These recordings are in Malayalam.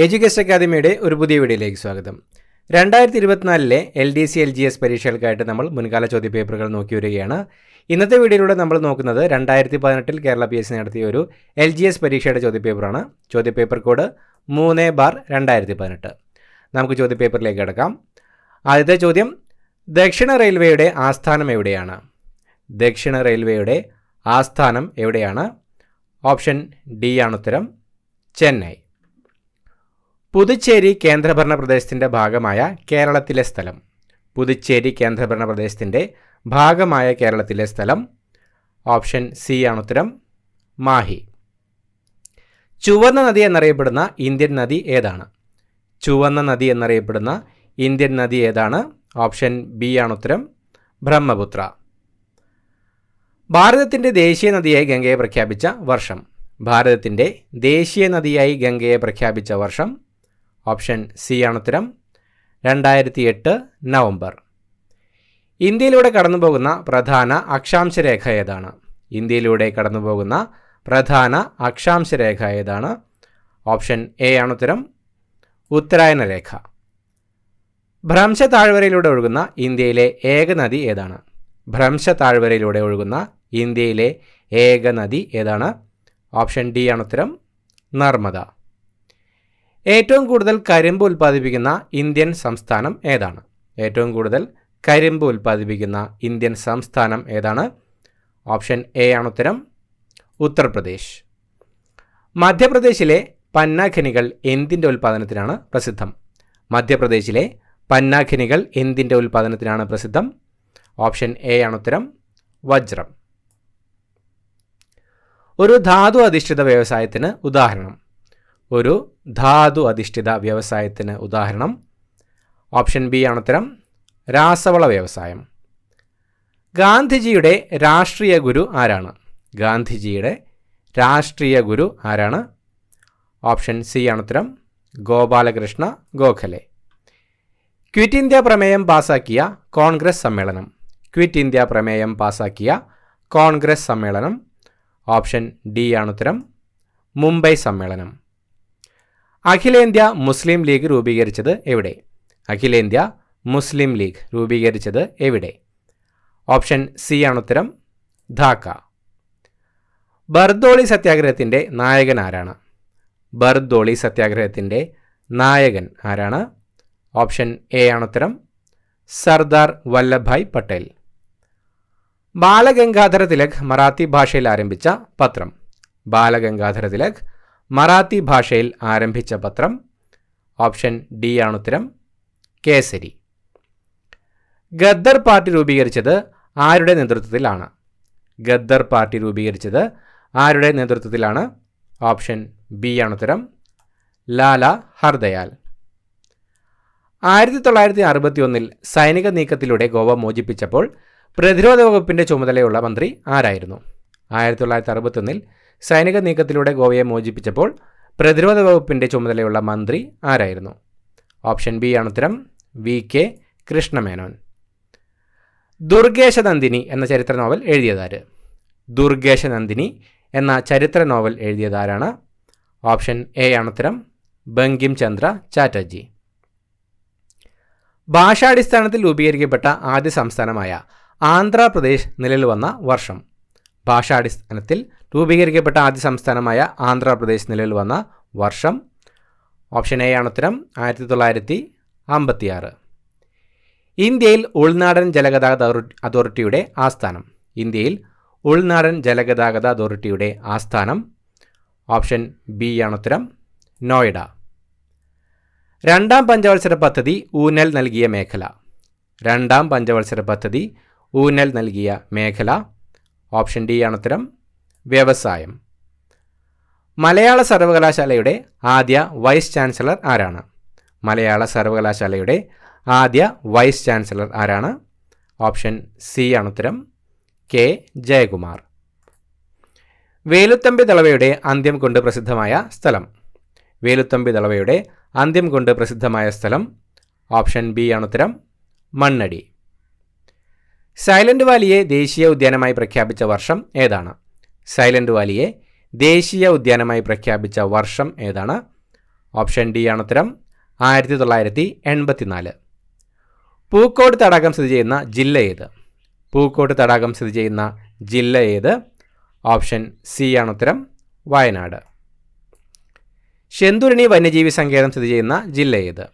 എഡ്യൂക്കേഷൻ അക്കാദമിയുടെ ഒരു പുതിയ വീഡിയോയിലേക്ക് സ്വാഗതം. 2024 LDC LGS പരീക്ഷകൾക്കായിട്ട് നമ്മൾ മുൻകാല ചോദ്യപേപ്പറുകൾ നോക്കി വരികയാണ്. ഇന്നത്തെ വീഡിയോയിലൂടെ നമ്മൾ നോക്കുന്നത് 2018 കേരള PSC നടത്തിയ ഒരു LGS പരീക്ഷയുടെ ചോദ്യപേപ്പറാണ്. ചോദ്യപേപ്പർ കോഡ് 3/2018. നമുക്ക് ചോദ്യപേപ്പറിലേക്ക് കിടക്കാം. ആദ്യത്തെ ചോദ്യം, ദക്ഷിണ റെയിൽവേയുടെ ആസ്ഥാനം എവിടെയാണ്? ദക്ഷിണ റെയിൽവേയുടെ ആസ്ഥാനം എവിടെയാണ്? ഓപ്ഷൻ ഡി ആണ് ഉത്തരം, ചെന്നൈ. പുതുച്ചേരി കേന്ദ്രഭരണ പ്രദേശത്തിൻ്റെ ഭാഗമായ കേരളത്തിലെ സ്ഥലം. പുതുച്ചേരി കേന്ദ്രഭരണ പ്രദേശത്തിൻ്റെ ഭാഗമായ കേരളത്തിലെ സ്ഥലം. ഓപ്ഷൻ സി ആണ് ഉത്തരം, മാഹി. ചുവന്ന നദി എന്നറിയപ്പെടുന്ന ഇന്ത്യൻ നദി ഏതാണ്? ചുവന്ന നദി എന്നറിയപ്പെടുന്ന ഇന്ത്യൻ നദി ഏതാണ്? ഓപ്ഷൻ ബി ആണ് ഉത്തരം, ബ്രഹ്മപുത്ര. ഭാരതത്തിൻ്റെ ദേശീയ നദിയായി ഗംഗയെ പ്രഖ്യാപിച്ച വർഷം. ഭാരതത്തിൻ്റെ ദേശീയ നദിയായി ഗംഗയെ പ്രഖ്യാപിച്ച വർഷം. ഓപ്ഷൻ സി ആണ് ഉത്തരം, 2008 നവംബർ. ഇന്ത്യയിലൂടെ കടന്നുപോകുന്ന പ്രധാന അക്ഷാംശരേഖ ഏതാണ്? ഇന്ത്യയിലൂടെ കടന്നുപോകുന്ന പ്രധാന അക്ഷാംശരേഖ ഏതാണ്? ഓപ്ഷൻ എ ആണ് ഉത്തരം, ഉത്തരായന രേഖ. ഭ്രംശ താഴ്വരയിലൂടെ ഒഴുകുന്ന ഇന്ത്യയിലെ ഏക നദി ഏതാണ്? ഭ്രംശ താഴ്വരയിലൂടെ ഒഴുകുന്ന ഇന്ത്യയിലെ ഏക നദി ഏതാണ്? ഓപ്ഷൻ ഡി ആണ് ഉത്തരം, നർമ്മദ. ഏറ്റവും കൂടുതൽ കരിമ്പ് ഉൽപ്പാദിപ്പിക്കുന്ന ഇന്ത്യൻ സംസ്ഥാനം ഏതാണ്? ഏറ്റവും കൂടുതൽ കരിമ്പ് ഉൽപ്പാദിപ്പിക്കുന്ന ഇന്ത്യൻ സംസ്ഥാനം ഏതാണ്? ഓപ്ഷൻ എ ആണ് ഉത്തരം, ഉത്തർപ്രദേശ്. മധ്യപ്രദേശിലെ പന്ന ഖനികൾ എന്തിൻ്റെ ഉൽപ്പാദനത്തിനാണ് പ്രസിദ്ധം? മധ്യപ്രദേശിലെ പന്ന ഖനികൾ എന്തിൻ്റെ ഉൽപ്പാദനത്തിനാണ് പ്രസിദ്ധം? ഓപ്ഷൻ എ ആണ് ഉത്തരം, വജ്രം. ഒരു ധാതു അധിഷ്ഠിത വ്യവസായത്തിന് ഉദാഹരണം. ഒരു ധാതു അധിഷ്ഠിത വ്യവസായത്തിന് ഉദാഹരണം. ഓപ്ഷൻ ബി ആണ് ഉത്തരം, രാസവള വ്യവസായം. ഗാന്ധിജിയുടെ രാഷ്ട്രീയ ഗുരു ആരാണ്? ഗാന്ധിജിയുടെ രാഷ്ട്രീയ ഗുരു ആരാണ്? ഓപ്ഷൻ സി ആണ് ഉത്തരം, ഗോപാലകൃഷ്ണ ഗോഖലെ. ക്വിറ്റ് ഇന്ത്യ പ്രമേയം പാസാക്കിയ കോൺഗ്രസ് സമ്മേളനം. ക്വിറ്റ് ഇന്ത്യ പ്രമേയം പാസാക്കിയ കോൺഗ്രസ് സമ്മേളനം. ഓപ്ഷൻ ഡി ആണ് ഉത്തരം, മുംബൈ സമ്മേളനം. അഖിലേന്ത്യാ മുസ്ലിം ലീഗ് രൂപീകരിച്ചത് എവിടെ? അഖിലേന്ത്യാ മുസ്ലിം ലീഗ് രൂപീകരിച്ചത് എവിടെ? ഓപ്ഷൻ സി ആണ് ഉത്തരം, ധാക്ക. ബർദോളി സത്യാഗ്രഹത്തിൻ്റെ നായകൻ ആരാണ്? ബർദോളി സത്യാഗ്രഹത്തിൻ്റെ നായകൻ ആരാണ്? ഓപ്ഷൻ എ ആണ് ഉത്തരം, സർദാർ വല്ലഭായ് പട്ടേൽ. ബാലഗംഗാധര തിലക് മറാത്തി ഭാഷയിൽ ആരംഭിച്ച പത്രം. ബാലഗംഗാധര തിലക് മറാത്തി ഭാഷയിൽ ആരംഭിച്ച പത്രം. ഓപ്ഷൻ ഡി ആണ് ഉത്തരം, കേസരി. ഗദ്ദർ പാർട്ടി രൂപീകരിച്ചത് ആരുടെ നേതൃത്വത്തിലാണ്? ഗദ്ദർ പാർട്ടി രൂപീകരിച്ചത് ആരുടെ നേതൃത്വത്തിലാണ്? ഓപ്ഷൻ ബി ആണ് ഉത്തരം, ലാല ഹർദയാൽ. 1961 സൈനിക നീക്കത്തിലൂടെ ഗോവ മോചിപ്പിച്ചപ്പോൾ പ്രതിരോധ വകുപ്പിൻ്റെ ചുമതലയുള്ള മന്ത്രി ആരായിരുന്നു? 1961 സൈനിക നീക്കത്തിലൂടെ ഗോവയെ മോചിപ്പിച്ചപ്പോൾ പ്രതിരോധ വകുപ്പിൻ്റെ ചുമതലയുള്ള മന്ത്രി ആരായിരുന്നു? ഓപ്ഷൻ ബി ആണ് ഉത്തരം, VK കൃഷ്ണമേനോൻ. ദുർഗേശനന്ദിനി എന്ന ചരിത്ര നോവൽ എഴുതിയതാര്? ദുർഗേശനന്ദിനി എന്ന ചരിത്ര നോവൽ എഴുതിയതാരാണ്? ഓപ്ഷൻ എ ആണ് ഉത്തരം, ബങ്കിം ചന്ദ്ര ചാറ്റർജി. ഭാഷാടിസ്ഥാനത്തിൽ രൂപീകരിക്കപ്പെട്ട ആദ്യ സംസ്ഥാനമായ ആന്ധ്രാപ്രദേശ് നിലവിൽ വന്ന വർഷം. ഭാഷാടിസ്ഥാനത്തിൽ രൂപീകരിക്കപ്പെട്ട ആദ്യ സംസ്ഥാനമായ ആന്ധ്രാപ്രദേശ് നിലവിൽ വന്ന വർഷം. ഓപ്ഷൻ എ ആണ് ഉത്തരം, 1956. ഇന്ത്യയിൽ ഉൾനാടൻ ജലഗതാഗത അതോറിറ്റിയുടെ ആസ്ഥാനം. ഇന്ത്യയിൽ ഉൾനാടൻ ജലഗതാഗത അതോറിറ്റിയുടെ ആസ്ഥാനം. ഓപ്ഷൻ ബി ആണ് ഉത്തരം, നോയിഡ. രണ്ടാം പഞ്ചവത്സര പദ്ധതി ഊന്നൽ നൽകിയ മേഖല. രണ്ടാം പഞ്ചവത്സര പദ്ധതി ഊന്നൽ നൽകിയ മേഖല. ഓപ്ഷൻ ഡി ആണ് ഉത്തരം, വ്യവസായം. മലയാള സർവകലാശാലയുടെ ആദ്യ വൈസ് ചാൻസലർ ആരാണ്? മലയാള സർവകലാശാലയുടെ ആദ്യ വൈസ് ചാൻസലർ ആരാണ്? ഓപ്ഷൻ സി ആണ് ഉത്തരം, K ജയകുമാർ. വേലുത്തമ്പി ദളവയുടെ അന്ത്യം കൊണ്ട് പ്രസിദ്ധമായ സ്ഥലം. വേലുത്തമ്പി ദളവയുടെ അന്ത്യം കൊണ്ട് പ്രസിദ്ധമായ സ്ഥലം. ഓപ്ഷൻ ബി ആണ് ഉത്തരം, മണ്ണടി. സൈലന്റ് വാലിയെ ദേശീയ ഉദ്യാനമായി പ്രഖ്യാപിച്ച വർഷം ഏതാണ്? സൈലന്റ് വാലിയെ ദേശീയ ഉദ്യാനമായി പ്രഖ്യാപിച്ച വർഷം ഏതാണ്? ഓപ്ഷൻ ഡി ആണ് ഉത്തരം. 1984. പൂക്കോട് തടാകം സ്ഥിതി ചെയ്യുന്ന ജില്ല ഏത്? പൂക്കോട് തടാകം സ്ഥിതി ചെയ്യുന്ന ജില്ല ഏത്? ഓപ്ഷൻ സി ആണ് ഉത്തരം. വയനാട്. ശെന്തുരുണി വന്യജീവി സങ്കേതം സ്ഥിതി ചെയ്യുന്ന ജില്ല ഏത്?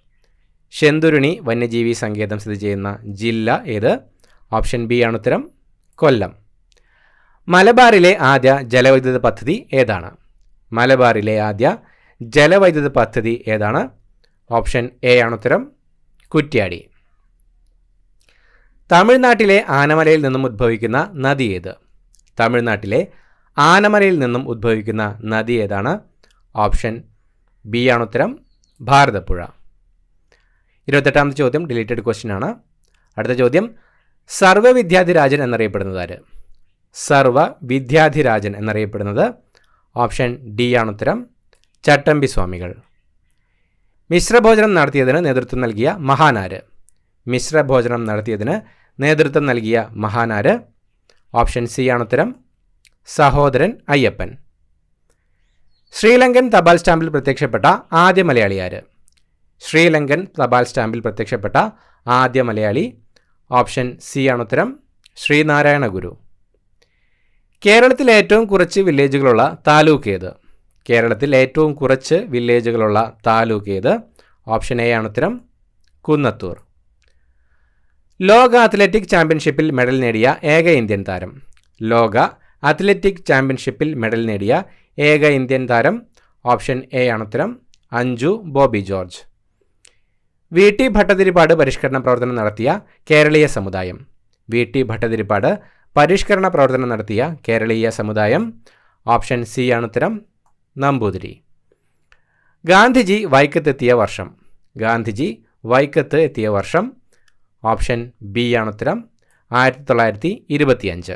ശെന്തുരുണി വന്യജീവി സങ്കേതം സ്ഥിതി ചെയ്യുന്ന ജില്ല ഏത്? ഓപ്ഷൻ ബി ആണ് ഉത്തരം. കൊല്ലം. മലബാറിലെ ആദ്യ ജലവൈദ്യുത പദ്ധതി ഏതാണ്? മലബാറിലെ ആദ്യ ജലവൈദ്യുത പദ്ധതി ഏതാണ്? ഓപ്ഷൻ എ ആണ് ഉത്തരം. കുറ്റ്യാടി. തമിഴ്നാട്ടിലെ ആനമലയിൽ നിന്നും ഉദ്ഭവിക്കുന്ന നദി ഏത്? തമിഴ്നാട്ടിലെ ആനമലയിൽ നിന്നും ഉദ്ഭവിക്കുന്ന നദി ഏതാണ്? ഓപ്ഷൻ ബി ആണ് ഉത്തരം. ഭാരതപ്പുഴ. 28ാമത്തെ ചോദ്യം ഡിലീറ്റഡ് ക്വസ്റ്റ്യൻ ആണ്. അടുത്ത ചോദ്യം, സർവ്വവിദ്യാധിരാജൻ എന്നറിയപ്പെടുന്നത് ആര്? സർവ്വവിദ്യാധിരാജൻ എന്നറിയപ്പെടുന്നത് ഓപ്ഷൻ ഡി ആണ് ഉത്തരം. ചട്ടമ്പി സ്വാമികൾ. മിശ്രഭോജനം നടത്തിയതിന് നേതൃത്വം നൽകിയ മഹാനാര്? മിശ്രഭോജനം നടത്തിയതിന് നേതൃത്വം നൽകിയ മഹാനാര്? ഓപ്ഷൻ സി ആണ് ഉത്തരം. സഹോദരൻ അയ്യപ്പൻ. ശ്രീലങ്കൻ തപാൽ സ്റ്റാമ്പിൽ പ്രത്യക്ഷപ്പെട്ട ആദ്യ മലയാളി ആര്? ശ്രീലങ്കൻ തപാൽ സ്റ്റാമ്പിൽ പ്രത്യക്ഷപ്പെട്ട ആദ്യ മലയാളി? ഓപ്ഷൻ സി ആണ് ഉത്തരം. ശ്രീനാരായണ ഗുരു. കേരളത്തിൽ ഏറ്റവും കുറച്ച് വില്ലേജുകളുള്ള താലൂക്ക് ഏത്? കേരളത്തിൽ ഏറ്റവും കുറച്ച് വില്ലേജുകളുള്ള താലൂക്ക് ഏത്? ഓപ്ഷൻ എ ആണ് ഉത്തരം. കുന്നത്തൂർ. ലോക അത്ലറ്റിക് ചാമ്പ്യൻഷിപ്പിൽ മെഡൽ നേടിയ ഏക ഇന്ത്യൻ താരം? ലോക അത്ലറ്റിക് ചാമ്പ്യൻഷിപ്പിൽ മെഡൽ നേടിയ ഏക ഇന്ത്യൻ താരം? ഓപ്ഷൻ എ ആണ് ഉത്തരം. അഞ്ജു ബോബി ജോർജ്. വി ടി ഭട്ടതിരിപ്പാട് പരിഷ്കരണ പ്രവർത്തനം നടത്തിയ കേരളീയ സമുദായം? വി ടി ഭട്ടതിരിപ്പാട് പരിഷ്കരണ പ്രവർത്തനം നടത്തിയ കേരളീയ സമുദായം? ഓപ്ഷൻ സി ആണ് ഉത്തരം. നമ്പൂതിരി. ഗാന്ധിജി വൈക്കത്ത് എത്തിയ വർഷം? ഗാന്ധിജി വൈക്കത്ത് എത്തിയ വർഷം? ഓപ്ഷൻ ബി ആണ് ഉത്തരം. 1925.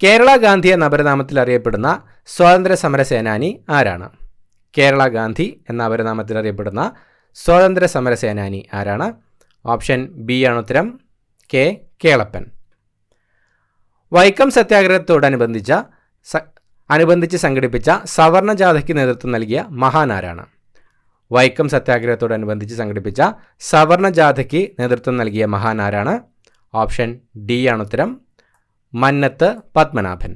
കേരള ഗാന്ധി എന്ന അപരനാമത്തിൽ അറിയപ്പെടുന്ന സ്വാതന്ത്ര്യ സമര സേനാനി ആരാണ്? കേരള ഗാന്ധി എന്ന അപരനാമത്തിൽ അറിയപ്പെടുന്ന സ്വാതന്ത്ര്യ സമര സേനാനി ആരാണ്? ഓപ്ഷൻ ബി ആണ് ഉത്തരം. കെ കേളപ്പൻ. വൈക്കം സത്യാഗ്രഹത്തോടനുബന്ധിച്ച് സംഘടിപ്പിച്ച സവർണ ജാഥയ്ക്ക് നേതൃത്വം നൽകിയ മഹാനാരാണ്? വൈക്കം സത്യാഗ്രഹത്തോടനുബന്ധിച്ച് സംഘടിപ്പിച്ച സവർണ ജാഥയ്ക്ക് നേതൃത്വം നൽകിയ മഹാനാരാണ്? ഓപ്ഷൻ ഡി ആണ് ഉത്തരം. മന്നത്ത് പത്മനാഭൻ.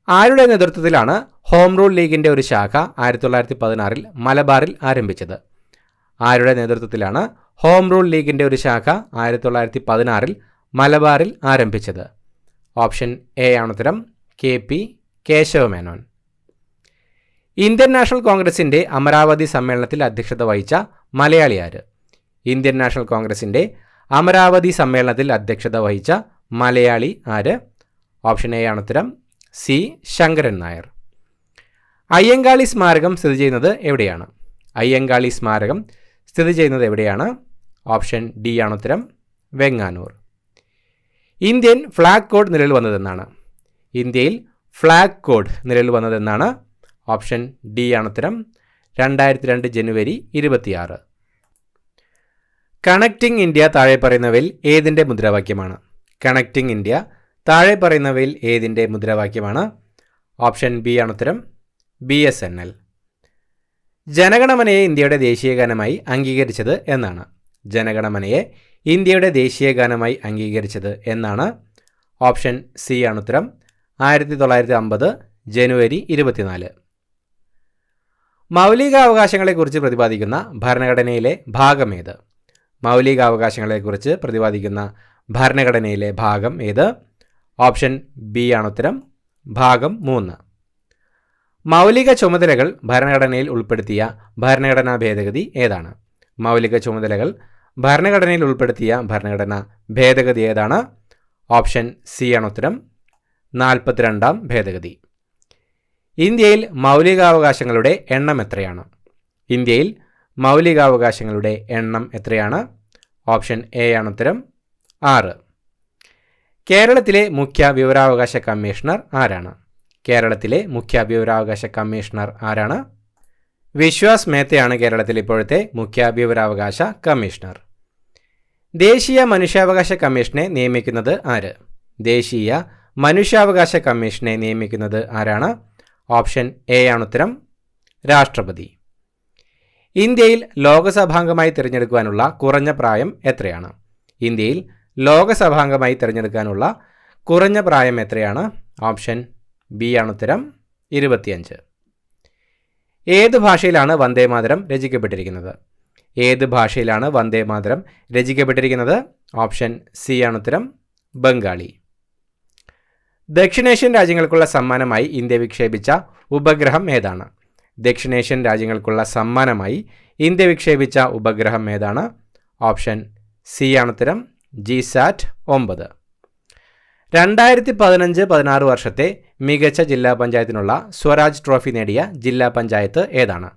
ആരുടെ നേതൃത്വത്തിലാണ് ഹോം റൂൾ ലീഗിൻ്റെ ഒരു ശാഖ 1916 മലബാറിൽ ആരംഭിച്ചത്? ആരുടെ നേതൃത്വത്തിലാണ് ഹോം റൂൾ ലീഗിൻ്റെ ഒരു ശാഖ 1916 മലബാറിൽ ആരംഭിച്ചത്? ഓപ്ഷൻ എ ആണ് ഉത്തരം. K P Kesava Menon. Indian national കോൺഗ്രസിൻ്റെ അമരാവതി സമ്മേളനത്തിൽ അധ്യക്ഷത വഹിച്ച മലയാളി ആര്? ഇന്ത്യൻ നാഷണൽ കോൺഗ്രസിൻ്റെ അമരാവതി സമ്മേളനത്തിൽ അധ്യക്ഷത വഹിച്ച മലയാളി ആര്? ഓപ്ഷൻ എ ആണ് ഉത്തരം. സി ശങ്കരൻ നായർ. അയ്യങ്കാളി സ്മാരകം സ്ഥിതി ചെയ്യുന്നത് എവിടെയാണ്? അയ്യങ്കാളി സ്മാരകം സ്ഥിതി ചെയ്യുന്നത് എവിടെയാണ്? ഓപ്ഷൻ ഡി ആണ് ഉത്തരം. വെങ്ങാനൂർ. ഇന്ത്യൻ ഫ്ലാഗ് കോഡ് നിലവിൽ വന്നതെന്നാണ്? ഇന്ത്യയിൽ ഫ്ലാഗ് കോഡ് നിലവിൽ വന്നതെന്നാണ്? ഓപ്ഷൻ ഡി ആണ് ഉത്തരം. 2002 ജനുവരി 26. കണക്റ്റിംഗ് ഇന്ത്യ താഴെ പറയുന്നവയിൽ ഏതിൻ്റെ മുദ്രാവാക്യമാണ്? കണക്റ്റിംഗ് ഇന്ത്യ താഴെ പറയുന്നവയിൽ ഏതിൻ്റെ മുദ്രാവാക്യമാണ്? ഓപ്ഷൻ ബി ആണ് ഉത്തരം. BSNL. ജനഗണമനയെ ഇന്ത്യയുടെ ദേശീയ ഗാനമായി അംഗീകരിച്ചത് എന്നാണ്? ജനഗണമനയെ ഇന്ത്യയുടെ ദേശീയ ഗാനമായി അംഗീകരിച്ചത് എന്നാണ്? ഓപ്ഷൻ സി ആണ് ഉത്തരം. 1950 ജനുവരി 24. മൗലികാവകാശങ്ങളെക്കുറിച്ച് പ്രതിപാദിക്കുന്ന ഭരണഘടനയിലെ ഭാഗം ഏത്? മൗലികാവകാശങ്ങളെക്കുറിച്ച് പ്രതിപാദിക്കുന്ന ഭരണഘടനയിലെ ഭാഗം ഏത്? ഓപ്ഷൻ ബി ആണ് ഉത്തരം. ഭാഗം 3. മൗലിക ചുമതലകൾ ഭരണഘടനയിൽ ഉൾപ്പെടുത്തിയ ഭരണഘടനാ ഭേദഗതി ഏതാണ്? മൗലിക ചുമതലകൾ ഭരണഘടനയിൽ ഉൾപ്പെടുത്തിയ ഭരണഘടനാ ഭേദഗതി ഏതാണ്? ഓപ്ഷൻ സി ആണ് ഉത്തരം. 42ാം ഭേദഗതി. ഇന്ത്യയിൽ മൗലികാവകാശങ്ങളുടെ എണ്ണം എത്രയാണ്? ഇന്ത്യയിൽ മൗലികാവകാശങ്ങളുടെ എണ്ണം എത്രയാണ്? ഓപ്ഷൻ എ ആണ് ഉത്തരം. 6. കേരളത്തിലെ മുഖ്യ വിവരാവകാശ കമ്മീഷണർ ആരാണ്? കേരളത്തിലെ മുഖ്യ വിവരാവകാശ കമ്മീഷണർ ആരാണ്? വിശ്വാസ് മേത്തയാണ് കേരളത്തിലെ ഇപ്പോഴത്തെ മുഖ്യ വിവരാവകാശ കമ്മീഷണർ. ദേശീയ മനുഷ്യാവകാശ കമ്മീഷനെ നിയമിക്കുന്നത് ആര്? ദേശീയ മനുഷ്യാവകാശ കമ്മീഷനെ നിയമിക്കുന്നത് ആരാണ്? ഓപ്ഷൻ എ ആണ് ഉത്തരം. രാഷ്ട്രപതി. ഇന്ത്യയിൽ ലോകസഭാംഗമായി തിരഞ്ഞെടുക്കുവാനുള്ള കുറഞ്ഞ പ്രായം എത്രയാണ്? ഇന്ത്യയിൽ ലോകസഭാംഗമായി തിരഞ്ഞെടുക്കാനുള്ള കുറഞ്ഞ പ്രായം എത്രയാണ്? ഓപ്ഷൻ ബി ആണ് ഉത്തരം, 25. ഏത് ഭാഷയിലാണ് വന്ദേമാതരം രചിക്കപ്പെട്ടിരിക്കുന്നത്? ഏത് ഭാഷയിലാണ് വന്ദേമാതരം രചിക്കപ്പെട്ടിരിക്കുന്നത്? ഓപ്ഷൻ സി ആണ് ഉത്തരം, ബംഗാളി. ദക്ഷിണേഷ്യൻ രാജ്യങ്ങൾക്കുള്ള സമ്മാനമായി ഇന്ത്യ വിക്ഷേപിച്ച ഉപഗ്രഹം ഏതാണ്? ദക്ഷിണേഷ്യൻ രാജ്യങ്ങൾക്കുള്ള സമ്മാനമായി ഇന്ത്യ വിക്ഷേപിച്ച ഉപഗ്രഹം ഏതാണ്? ഓപ്ഷൻ സി ആണ് ഉത്തരം, GSAT-9. 2015-16 വർഷത്തെ മികച്ച ജില്ലാ പഞ്ചായത്തിനുള്ള സ്വരാജ് ട്രോഫി നേടിയ ജില്ലാ പഞ്ചായത്ത് ഏതാണ്?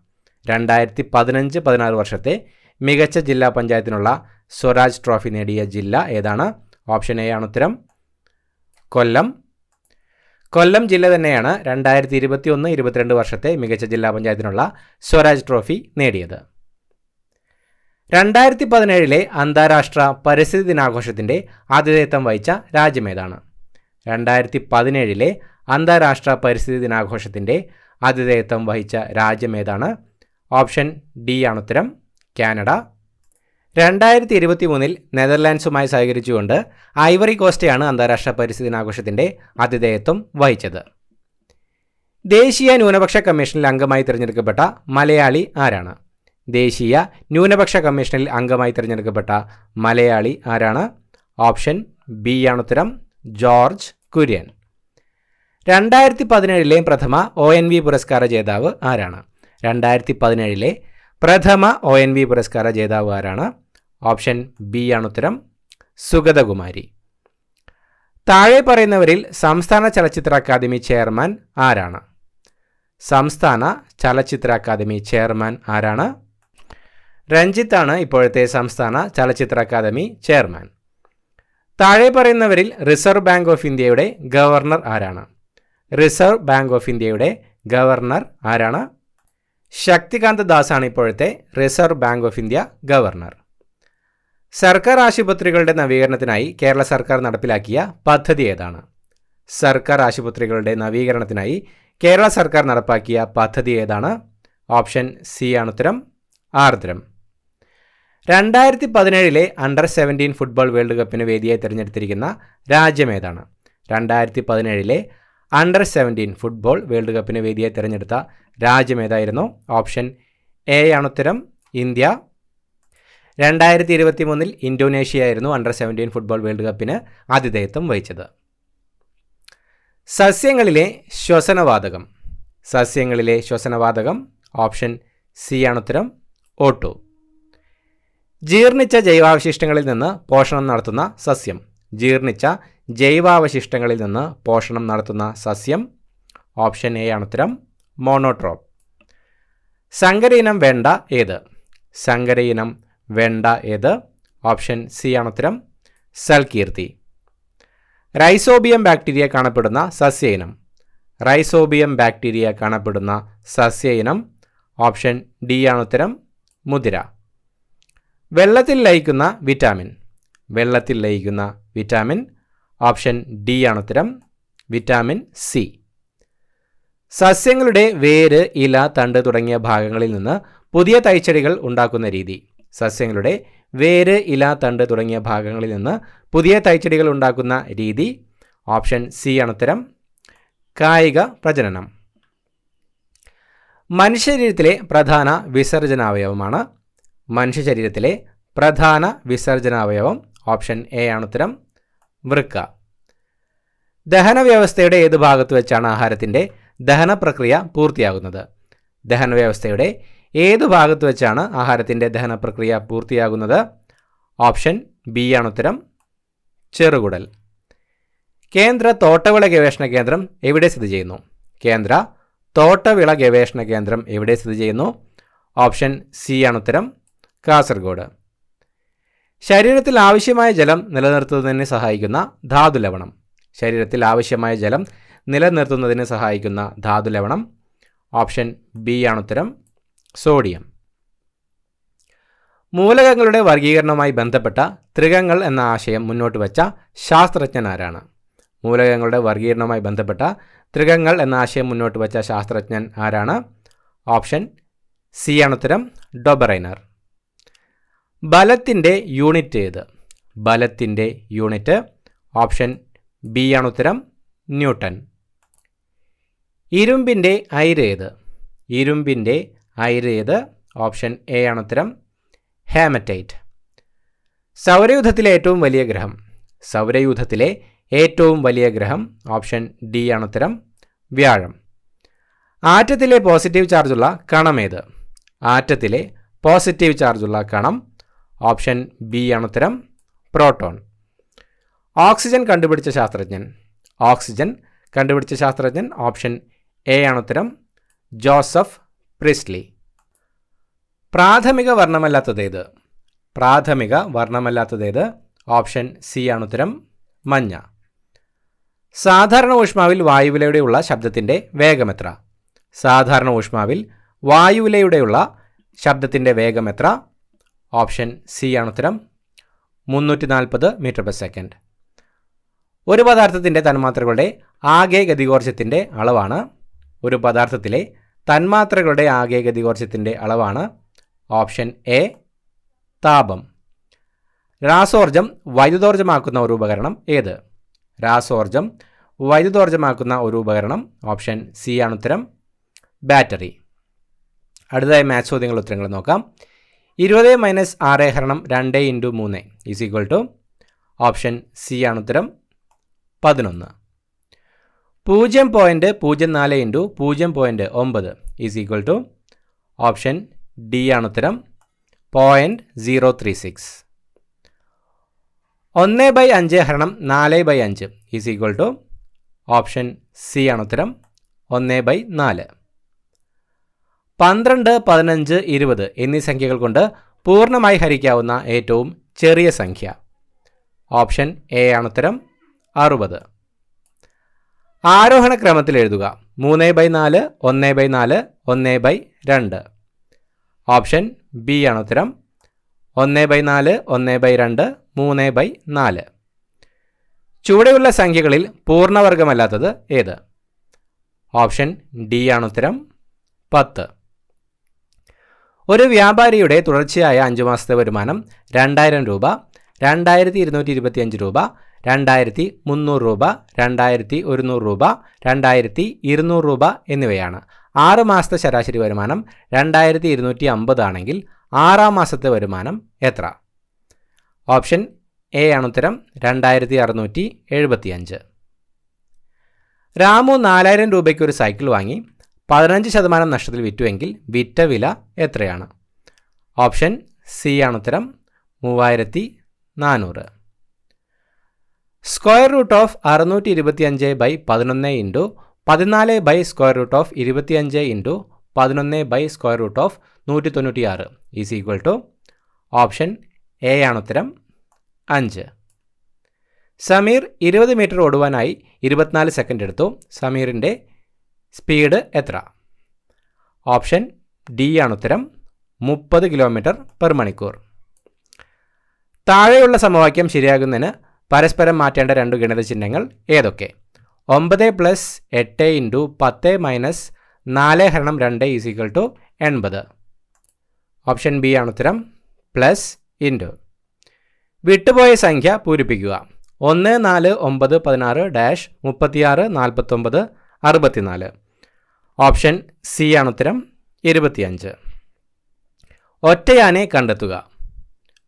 2015-16 വർഷത്തെ മികച്ച ജില്ലാ പഞ്ചായത്തിനുള്ള സ്വരാജ് ട്രോഫി നേടിയ ജില്ല ഏതാണ്? ഓപ്ഷൻ എ ആണ് ഉത്തരം, കൊല്ലം. കൊല്ലം ജില്ല തന്നെയാണ് 2021-22 വർഷത്തെ മികച്ച ജില്ലാ പഞ്ചായത്തിനുള്ള സ്വരാജ് ട്രോഫി നേടിയത്. 2017 അന്താരാഷ്ട്ര പരിസ്ഥിതി ദിനാഘോഷത്തിൻ്റെ ആതിഥേയത്വം വഹിച്ച രാജ്യമേതാണ്? 2017 അന്താരാഷ്ട്ര പരിസ്ഥിതി ദിനാഘോഷത്തിൻ്റെ ആതിഥേയത്വം വഹിച്ച രാജ്യമേതാണ്? ഓപ്ഷൻ ഡി ആണ് ഉത്തരം, കാനഡ. 2023 നെതർലാൻഡ്സുമായി സഹകരിച്ചുകൊണ്ട് ഐവറി കോസ്റ്റയാണ് അന്താരാഷ്ട്ര പരിസ്ഥിതി ദിനാഘോഷത്തിൻ്റെ ആതിഥേയത്വം വഹിച്ചത്. ദേശീയ ന്യൂനപക്ഷ കമ്മീഷനിൽ അംഗമായി തിരഞ്ഞെടുക്കപ്പെട്ട മലയാളി ആരാണ്? ദേശീയ ന്യൂനപക്ഷ കമ്മീഷനിൽ അംഗമായി തിരഞ്ഞെടുക്കപ്പെട്ട മലയാളി ആരാണ്? ഓപ്ഷൻ ബി ആണ് ഉത്തരം, ജോർജ് കുര്യൻ. 2017 പ്രഥമ ONV പുരസ്കാര ജേതാവ് ആരാണ്? 2017 പ്രഥമ ONV പുരസ്കാര ജേതാവ് ആരാണ്? ഓപ്ഷൻ ബി ആണ് ഉത്തരം, സുഗതകുമാരി. താഴെ പറയുന്നവരിൽ സംസ്ഥാന ചലച്ചിത്ര അക്കാദമി ചെയർമാൻ ആരാണ്? സംസ്ഥാന ചലച്ചിത്ര അക്കാദമി ചെയർമാൻ ആരാണ്? രഞ്ജിത്താണ് ഇപ്പോഴത്തെ സംസ്ഥാന ചലച്ചിത്ര അക്കാദമി ചെയർമാൻ. താഴെ പറയുന്നവരിൽ റിസർവ് ബാങ്ക് ഓഫ് ഇന്ത്യയുടെ ഗവർണർ ആരാണ്? റിസർവ് ബാങ്ക് ഓഫ് ഇന്ത്യയുടെ ഗവർണർ ആരാണ്? ശക്തികാന്ത ദാസ് ആണ് ഇപ്പോഴത്തെ reserve bank of India governor. സർക്കാർ ആശുപത്രികളുടെ നവീകരണത്തിനായി കേരള സർക്കാർ നടപ്പിലാക്കിയ പദ്ധതി ഏതാണ്? സർക്കാർ ആശുപത്രികളുടെ നവീകരണത്തിനായി കേരള സർക്കാർ നടപ്പാക്കിയ പദ്ധതി ഏതാണ്? ഓപ്ഷൻ സി ആണ് ഉത്തരം, ആർദ്രം. 2017 അണ്ടർ-17 ഫുട്ബോൾ വേൾഡ് കപ്പിന് വേദിയായി തിരഞ്ഞെടുത്തിരിക്കുന്ന രാജ്യമേതാണ്? 2017 അണ്ടർ-17 ഫുട്ബോൾ വേൾഡ് കപ്പിന് വേദിയായി തിരഞ്ഞെടുത്ത രാജ്യമേതായിരുന്നു? ഓപ്ഷൻ എ ആണ് ഉത്തരം, ഇന്ത്യ. 2023 ഇന്തോനേഷ്യയായിരുന്നു അണ്ടർ-17 ഫുട്ബോൾ വേൾഡ് കപ്പിന് ആതിഥേയത്വം വഹിച്ചത്. സസ്യങ്ങളിലെ ശ്വസനവാതകം. സസ്യങ്ങളിലെ ശ്വസനവാതകം. ഓപ്ഷൻ സി ആണ് ഉത്തരം, ഓട്ടോ. ജീർണിച്ച ജൈവാവശിഷ്ടങ്ങളിൽ നിന്ന് പോഷണം നടത്തുന്ന സസ്യം. ജീർണിച്ച ജൈവാവശിഷ്ടങ്ങളിൽ നിന്ന് പോഷണം നടത്തുന്ന സസ്യം. ഓപ്ഷൻ എ ആണ് ഉത്തരം, മോണോട്രോപ്പ്. സങ്കര ഇനം വെണ്ട ഏത്? സങ്കര ഇനം വെണ്ട ഏത്? ഓപ്ഷൻ സി ആണ് ഉത്തരം, സൽകീർത്തി. റൈസോബിയം ബാക്ടീരിയ കാണപ്പെടുന്ന സസ്യ ഇനം. റൈസോബിയം ബാക്ടീരിയ കാണപ്പെടുന്ന സസ്യ ഇനം. ഓപ്ഷൻ ഡി ആണ് ഉത്തരം, മുതിര. വെള്ളത്തിൽ ലയിക്കുന്ന വിറ്റാമിൻ. വെള്ളത്തിൽ ലയിക്കുന്ന വിറ്റാമിൻ. ഓപ്ഷൻ ഡി ആണ് ഉത്തരം, വിറ്റാമിൻ സി. സസ്യങ്ങളുടെ വേര്, ഇല, തണ്ട് തുടങ്ങിയ ഭാഗങ്ങളിൽ നിന്ന് പുതിയ തൈച്ചെടികൾ ഉണ്ടാക്കുന്ന രീതി. സസ്യങ്ങളുടെ വേര്, ഇല, തണ്ട് തുടങ്ങിയ ഭാഗങ്ങളിൽ നിന്ന് പുതിയ തൈച്ചെടികൾ ഉണ്ടാക്കുന്ന രീതി. ഓപ്ഷൻ സി ആണ് ഉത്തരം, കായിക പ്രജനനം. മനുഷ്യ ശരീരത്തിലെ പ്രധാന വിസർജനാവയവമാണ്? മനുഷ്യ ശരീരത്തിലെ പ്രധാന വിസർജനാവയവം. ഓപ്ഷൻ എ ആണ് ഉത്തരം, വൃക്ക. ദഹന വ്യവസ്ഥയുടെ ഏത് ഭാഗത്ത് വെച്ചാണ് ആഹാരത്തിൻ്റെ ദഹന പ്രക്രിയ പൂർത്തിയാകുന്നത്? ദഹന വ്യവസ്ഥയുടെ ഏത് ഭാഗത്ത് വെച്ചാണ് ആഹാരത്തിൻ്റെ ദഹന പ്രക്രിയ പൂർത്തിയാകുന്നത്? ഓപ്ഷൻ ബി ആണ് ഉത്തരം, ചെറുകുടൽ. കേന്ദ്ര തോട്ടവിള ഗവേഷണ കേന്ദ്രം എവിടെ സ്ഥിതി ചെയ്യുന്നു? കേന്ദ്ര തോട്ടവിള ഗവേഷണ കേന്ദ്രം എവിടെ സ്ഥിതി ചെയ്യുന്നു? ഓപ്ഷൻ സി ആണ് ഉത്തരം, കാസർഗോഡ്. ശരീരത്തിൽ ആവശ്യമായ ജലം നിലനിർത്തുന്നതിന് സഹായിക്കുന്ന ധാതുലവണം. ശരീരത്തിൽ ആവശ്യമായ ജലം നിലനിർത്തുന്നതിന് സഹായിക്കുന്ന ധാതുലവണം. ഓപ്ഷൻ ബി ആണ് ഉത്തരം, സോഡിയം. മൂലകങ്ങളുടെ വർഗീകരണവുമായി ബന്ധപ്പെട്ട ത്രികങ്ങൾ എന്ന ആശയം മുന്നോട്ട് വച്ച ശാസ്ത്രജ്ഞൻ ആരാണ്? മൂലകങ്ങളുടെ വർഗീകരണവുമായി ബന്ധപ്പെട്ട ത്രികങ്ങൾ എന്ന ആശയം മുന്നോട്ട് വച്ച ശാസ്ത്രജ്ഞൻ ആരാണ്? ഓപ്ഷൻ സി ആണ് ഉത്തരം, ഡൊബറൈനർ. ബലത്തിൻ്റെ യൂണിറ്റ് ഏത്? ബലത്തിൻ്റെ യൂണിറ്റ് ഓപ്ഷൻ ബി ആണ് ഉത്തരം, ന്യൂട്ടൺ. ഇരുമ്പിൻ്റെ അയിര് ഏത്? ഇരുമ്പിൻ്റെ അയിര് ഏത്? ഓപ്ഷൻ എ ആണ് ഉത്തരം, ഹേമറ്റൈറ്റ്. സൗരയൂഥത്തിലെ ഏറ്റവും വലിയ ഗ്രഹം? സൗരയൂഥത്തിലെ ഏറ്റവും വലിയ ഗ്രഹം ഓപ്ഷൻ ഡി ആണ് ഉത്തരം, വ്യാഴം. ആറ്റത്തിലെ പോസിറ്റീവ് ചാർജുള്ള കണം ഏത്? ആറ്റത്തിലെ പോസിറ്റീവ് ചാർജുള്ള കണം ഓപ്ഷൻ ബി ആണ് ഉത്തരം, പ്രോട്ടോൺ. ഓക്സിജൻ കണ്ടുപിടിച്ച ശാസ്ത്രജ്ഞൻ? ഓക്സിജൻ കണ്ടുപിടിച്ച ശാസ്ത്രജ്ഞൻ ഓപ്ഷൻ എ ആണ് ഉത്തരം, ജോസഫ് പ്രിസ്ലി. പ്രാഥമിക വർണ്ണമല്ലാത്തതേത്? പ്രാഥമിക വർണ്ണമല്ലാത്തതേത്? ഓപ്ഷൻ സി ആണ് ഉത്തരം, മഞ്ഞ. സാധാരണ ഊഷ്മാവിൽ വായുവിലൂടെയുള്ള ശബ്ദത്തിൻ്റെ വേഗമെത്ര? സാധാരണ ഊഷ്മാവിൽ വായുവിലൂടെയുള്ള ശബ്ദത്തിൻ്റെ വേഗമെത്ര? ഓപ്ഷൻ സി ആണ് ഉത്തരം, 340 മീറ്റർ പെർ സെക്കൻഡ്. ഒരു പദാർത്ഥത്തിൻ്റെ തന്മാത്രകളുടെ ആകെ ഗതികോർജ്ജത്തിൻ്റെ അളവാണ്? ഒരു പദാർത്ഥത്തിലെ തന്മാത്രകളുടെ ആകെ ഗതികോർജ്ജത്തിൻ്റെ അളവാണ് ഓപ്ഷൻ എ, താപം. രാസോർജം വൈദ്യുതോർജ്ജമാക്കുന്ന ഒരു ഉപകരണം ഏത്? രാസോർജം വൈദ്യുതോർജ്ജമാക്കുന്ന ഒരു ഉപകരണം ഓപ്ഷൻ സി ആണ് ഉത്തരം, ബാറ്ററി. അടുത്തതായി മാത്സ് ചോദ്യങ്ങളുടെ ഉത്തരങ്ങൾ നോക്കാം. 20 - 6 ഹരണം 2 × 3 is equal to option C ആണ് ഉത്തരം, 11. 0.04 × 0.9 is equal to option D ആണ് ഉത്തരം, 0.036. 1/5 ഹരണം 4/5 is equal to option C ആണ് ഉത്തരം, 1/4. 12, 15, 20 എന്നീ സംഖ്യകൾ കൊണ്ട് പൂർണ്ണമായി ഹരിക്കാവുന്ന ഏറ്റവും ചെറിയ സംഖ്യ ഓപ്ഷൻ എ ആണ് ഉത്തരം, 60. ആരോഹണ ക്രമത്തിൽ എഴുതുക. 3/4, 1/4, 1/2. ഓപ്ഷൻ ബി ആണ് ഉത്തരം, 1/4, 1/2, 3/4. ചുവടെയുള്ള സംഖ്യകളിൽ പൂർണ്ണവർഗമല്ലാത്തത് ഏത്? ഓപ്ഷൻ ഡി ആണ് ഉത്തരം, 10. ഒരു വ്യാപാരിയുടെ തുടർച്ചയായ 5 മാസത്തെ വരുമാനം 2000 രൂപ, 2225 രൂപ, 2300 രൂപ, 2100 രൂപ, 2200 രൂപ എന്നിവയാണ്. 6 മാസത്തെ ശരാശരി വരുമാനം 2250 ആണെങ്കിൽ 6-ാം മാസത്തെ വരുമാനം എത്ര? ഓപ്ഷൻ എ ആണ് ഉത്തരം, 2675. രാമു 4000 രൂപയ്ക്ക് ഒരു സൈക്കിൾ വാങ്ങി 15% നഷ്ടത്തിൽ വിറ്റുവെങ്കിൽ വിറ്റ വില എത്രയാണ്? ഓപ്ഷൻ സി ആണ് ഉത്തരം, 3400. Square root of 625/11 × 14/25 × 11/196 is equal to option A ആണ് ഉത്തരം, 5. സമീർ 20 മീറ്റർ ഓടുവാനായി 24 സെക്കൻഡ് എടുത്തു. സമീറിൻ്റെ സ്പീഡ് എത്ര? ഓപ്ഷൻ ഡി ആണ് ഉത്തരം, 30 km/മണിക്കൂർ. താഴെയുള്ള സമവാക്യം ശരിയാകുന്നതിന് പരസ്പരം മാറ്റേണ്ട 2 ഗണിത ചിഹ്നങ്ങൾ ഏതൊക്കെ? 9 + 8 × 10 - 4 ഹരണം 2 is equal to 80. Option B ആണ് ഉത്തരം, പ്ലസ് ഇൻറ്റു. വിട്ടുപോയ സംഖ്യ പൂരിപ്പിക്കുക. 1, 4, 9, 16 - 36, 49, 64. ഓപ്ഷൻ സി ആണ് ഉത്തരം, 25. ഒറ്റയാനെ കണ്ടെത്തുക.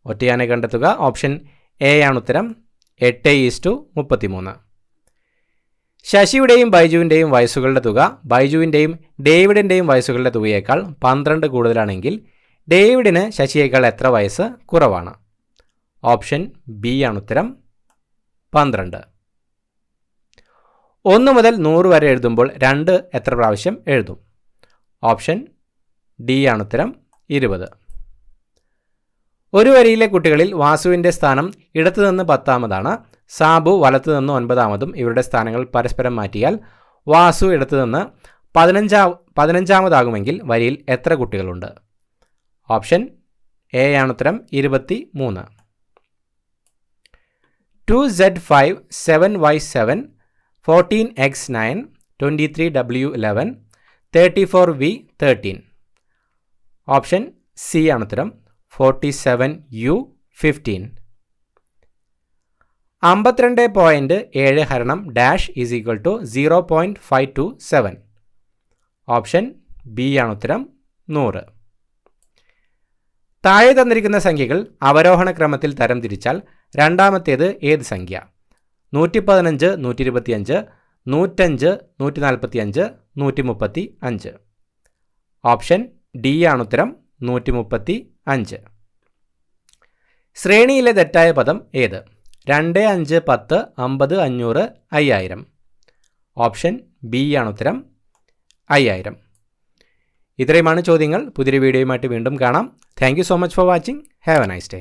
ഒറ്റയാനെ കണ്ടെത്തുക ഓപ്ഷൻ എ ആണ് ഉത്തരം, 8:33. ശശിയുടെയും ബൈജുവിൻ്റെയും വയസ്സുകളുടെ തുക ബൈജുവിൻ്റെയും ഡേവിഡിൻ്റെയും വയസ്സുകളുടെ തുകയേക്കാൾ 12 കൂടുതലാണെങ്കിൽ ഡേവിഡിന് ശശിയേക്കാൾ എത്ര വയസ്സ് കുറവാണ്? ഓപ്ഷൻ ബി ആണ് ഉത്തരം, 12. 1 മുതൽ 100 വരെ എഴുതുമ്പോൾ 2 എത്ര പ്രാവശ്യം എഴുതും? ഓപ്ഷൻ ഡി ആണ് ഉത്തരം, 20. ഒരു വരിയിലെ കുട്ടികളിൽ വാസുവിൻ്റെ സ്ഥാനം ഇടത്തുനിന്ന് 10-ാമതാണ്, സാബു വലത്തുനിന്ന് 9-ാമതും. ഇവരുടെ സ്ഥാനങ്ങൾ പരസ്പരം മാറ്റിയാൽ വാസു ഇടത്തുനിന്ന് 15-ാമതാകുമെങ്കിൽ വരിയിൽ എത്ര കുട്ടികളുണ്ട്? ഓപ്ഷൻ എ ആണ് ഉത്തരം, 23. 2z5 7y7 14x9 23w11 34v13 option C ആണ് ഉത്തരം 47U15. 52.7 ഹരണം dash is equal to 0.527. Option B ആണ് ഉത്തരം 100. താഴെ തന്നിരിക്കുന്ന സംഖ്യകൾ അവരോഹണ ക്രമത്തിൽ തരംതിരിച്ചാൽ രണ്ടാമത്തേത് ഏത് സംഖ്യ? 115, 125, 105, 145, 135. ഓപ്ഷൻ ഡി ആണ് ഉത്തരം 135. ശ്രേണിയിലെ തെറ്റായ പദം ഏത്? 2, 5, 10, 50, 500, 5000. ഓപ്ഷൻ ബി ആണ് ഉത്തരം 5000. ഇത്രയുമാണ് ചോദ്യങ്ങൾ. പുതിയൊരു വീഡിയോയുമായിട്ട് വീണ്ടും കാണാം. Thank you so much for watching. Have A nice day.